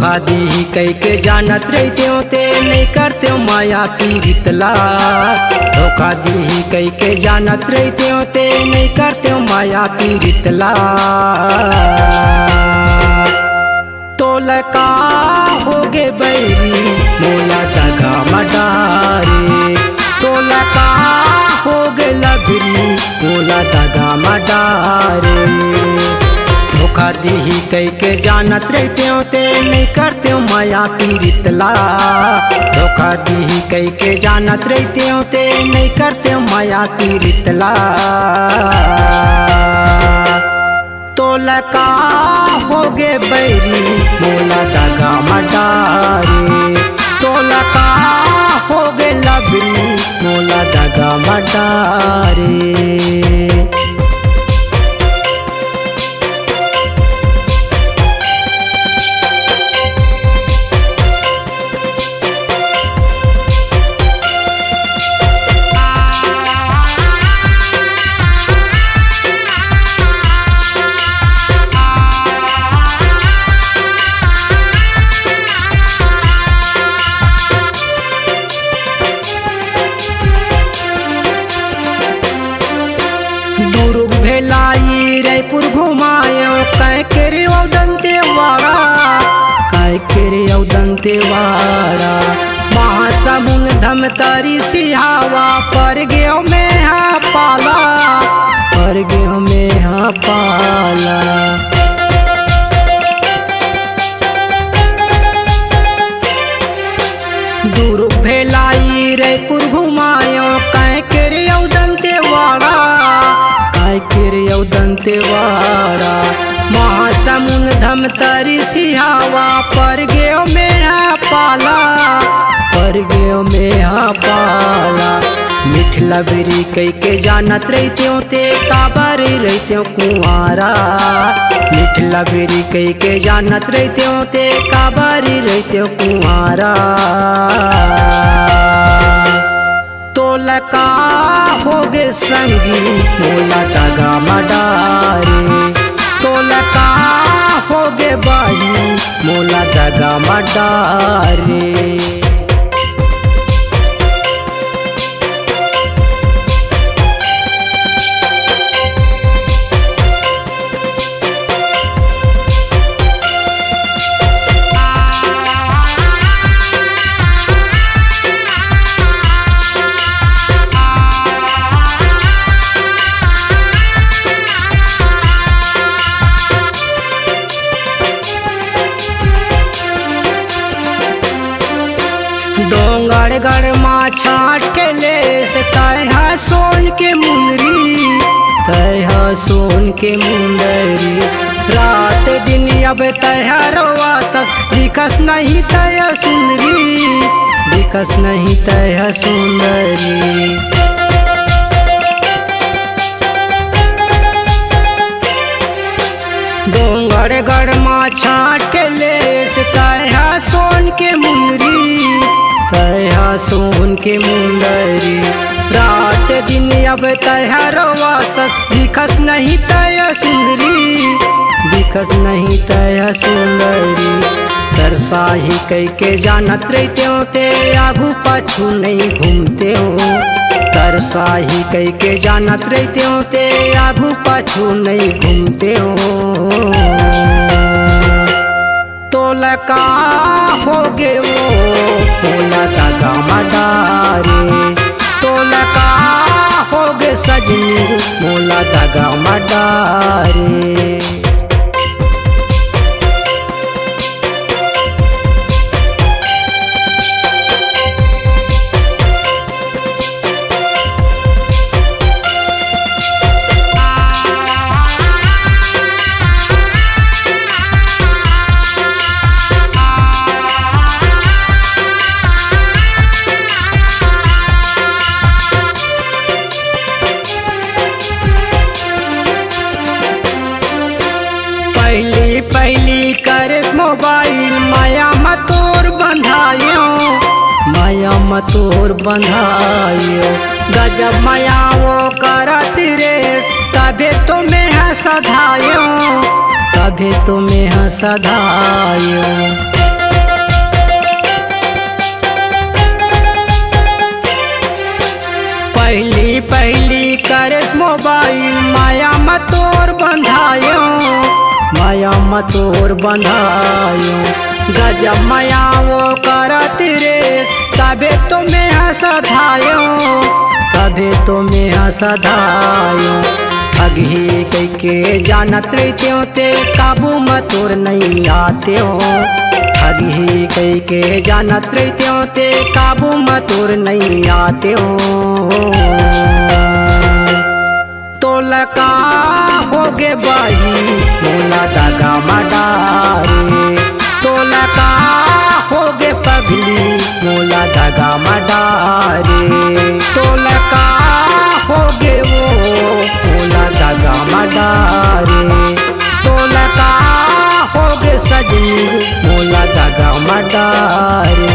धोखा दी कई के जानत रहते हो ते नहीं करते हो माया की रितला। धोखा दी कई के जानत रहते हो ते नहीं करते हो माया की रितला। तोलका होगे बैरी मोला दगा मडारे। तोलका होगे लबरी मोला दगा मडारे। धोखा दी कई के जानत रहते हो ते नहीं करते हो माया की रितला। धोखा दी कई के जानत रहते हो ते नहीं करते हो माया की रितला। तोलका होगे बैरी मोला दगा मडारे। तोलका होगे लबरी मोला दगा मडारे। दुर्ग भेलाई रायपुर घुमायो कह के रे दंतेवाड़ा। कह के रे दंतेवाड़ा महासमुंद धमतरी सिहावा पर गयो में हा पाला। पर गयो में हा पाला। दुर्ग भेलाई रायपुर घुमायो कह के रे दंतेवाड़ा। दंतेवाड़ा महासमुंद धमतरी सिहावा पर गयो मेरा पाला। पर गयो मेरा पाला। मिठला बेरी कई के जानत रहते हो ते काबर रहते हो कुंवारा। मिठला बेरी कई के जानत रहते हो ते काबर रहते हो कुंवारा। तोलका होगे संगी मोला दगा मडारे। तोलका होगे बाही मोला दगा मडारे। डोंगड़ गढ़ माँ छाट के ले से तह सोन के मुंदरी। तह सोन के मुंदरी रात दिन अब तह रोवातस दिखस नहीं तह सुंदरी। दिखस नहीं तह सुंदरी। डोंगड़ गढ़ माँ छाट के ले से तह सोन के मुंदरी। तह सोन के मुंदरी रात दिन अब तह रोवासत दिखस नहीं तह सुंदरी। दिखस नहीं तह सुंदरी। तरसाही कई के जानत रहते हो ते आगू पाछू नहीं घूमते हो। तरसाही कई के जानत रहते हो ते आगू पाछू नहीं घूमते हो। तोलका होगे वो मोला दगा मडारे। तोलका होगे सजनी मोला दगा मडारे। पहली करस मोबाइल माया मतोर बंधायो। माया मतोर बंधायो गजब माया वो करत रे। तबे तो मैं सधायो। तबे तो मैं सधायो। पहली पहली करस मोबाइल माया मतोर बंधायो, माया मतोर बंधायो। गजब माया वो करत रे तबे तो मैं हंसधायो, तबे तो मैं हंसधायो। ठगी कई के जानत रहते ते काबू मतोर नहीं आते हो, ठगी कई के जानत रहते ते काबू मतोर नहीं आते हो। तो लका हो गे बाही मोला दगा मडारे, तो लका हो गे पगली मोला दगा मडारे, तो लका हो गे वो मोला दगा मडारे, तो लका हो गे सजनी मोला दगा मडारे।